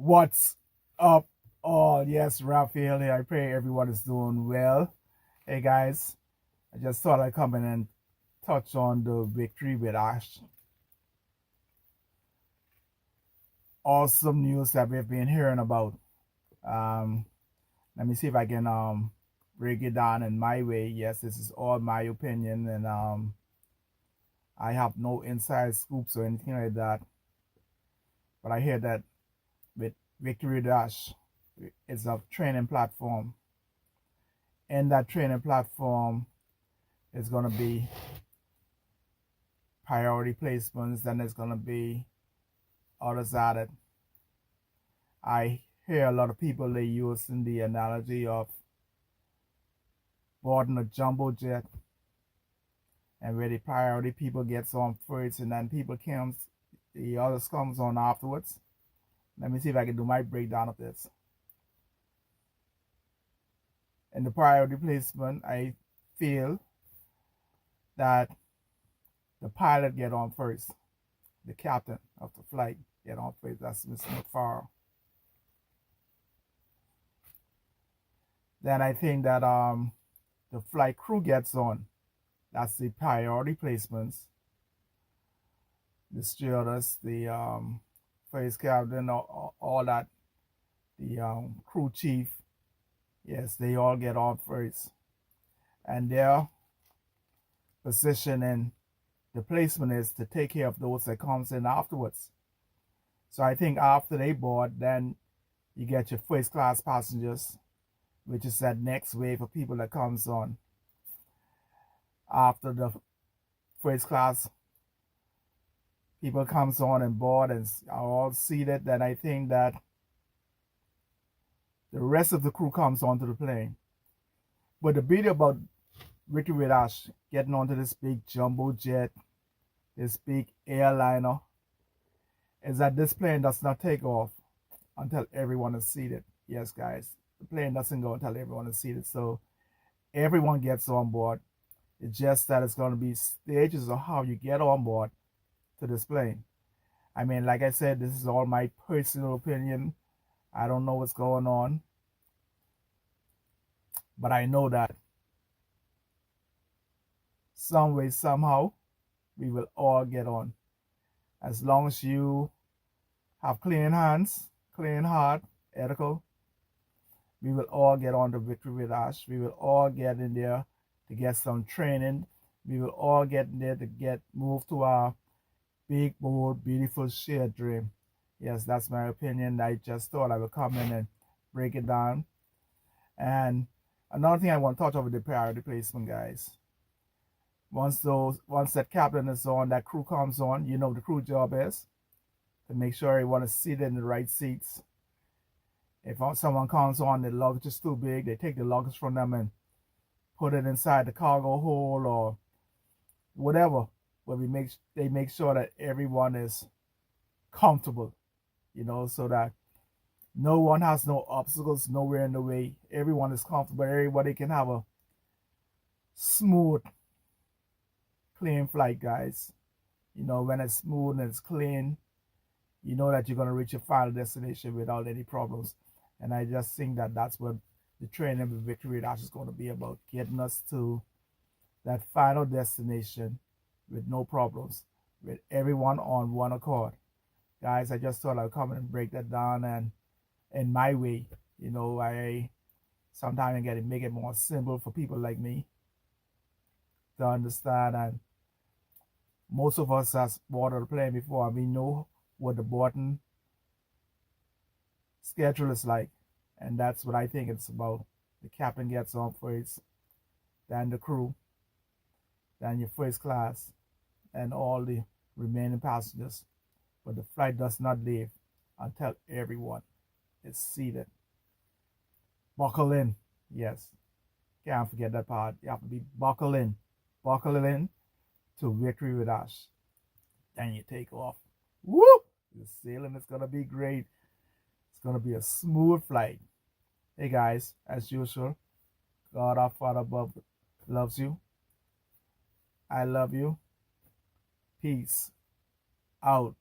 What's up? Oh, yes, Raphael here. I pray everyone is doing well. Hey, guys, I just thought I'd come in and touch on the Victory with Ash. Awesome news that we've been hearing about. Um, Let me see if I can break it down in my way. Yes, this is all my opinion, and I have no inside scoops or anything like that. But I hear that with VictoryWithAsh, it's a training platform. In that training platform is going to be priority placements, then there's going to be others added. I hear a lot of people, they using the analogy of boarding a jumbo jet, and where the priority people gets on first and then the others comes on afterwards. Let me see if I can do my breakdown of this. In the priority placement, I feel that the pilot get on first, the captain of the flight get on first. That's Mr. McFarl. Then I think that the flight crew gets on. That's the priority placements. The stewardess, the first captain, all that, the crew chief, yes, they all get on first. And their position in the placement is to take care of those that comes in afterwards. So I think after they board, then you get your first class passengers, which is that next wave of people that comes on. After the first class people comes on and board and are all seated, then I think that the rest of the crew comes onto the plane. But the beauty about VictoryWithAsh getting onto this big jumbo jet, this big airliner, is that this plane does not take off until everyone is seated. Yes, guys, the plane doesn't go until everyone is seated. So everyone gets on board. It's just that it's going to be stages of how you get on board to this plane. I mean, like I said, this is all my personal opinion. I don't know what's going on, but I know that some way, somehow, we will all get on. As long as you have clean hands, clean heart, ethical, we will all get on to VictoryWithAsh. We will all get in there to get some training. We will all get in there to get moved to our big, bold, beautiful shared dream. Yes, that's my opinion. I just thought I would come in and break it down. And another thing I want to touch over the priority placement, guys. Once that captain is on, that crew comes on, you know the crew job is to make sure everyone is seated in the right seats. If someone comes on, the luggage is too big, they take the luggage from them and put it inside the cargo hold or whatever. But they make sure that everyone is comfortable, so that no one has no obstacles nowhere in the way. Everyone is comfortable. Everybody can have a smooth, clean flight, guys. When it's smooth and it's clean, you know that you're going to reach your final destination without any problems. And I just think that that's what the training with VictoryWithAsh is going to be about, getting us to that final destination with no problems, with everyone on one accord. Guys, I just thought I'd come and break that down, and in my way, I sometimes get to make it more simple for people like me to understand. And most of us has boarded a plane before, and we know what the boarding schedule is like, and that's what I think it's about. The captain gets on first, then the crew, then your first class, and all the remaining passengers. But the flight does not leave until everyone is seated. Buckle in. Yes, can't forget that part. You have to be buckle in to VictoryWithAsh. Then you take off. Whoop! The sailing is gonna be great. It's gonna be a smooth flight. Hey guys, as usual, God our Father above loves you. I love you. Peace out.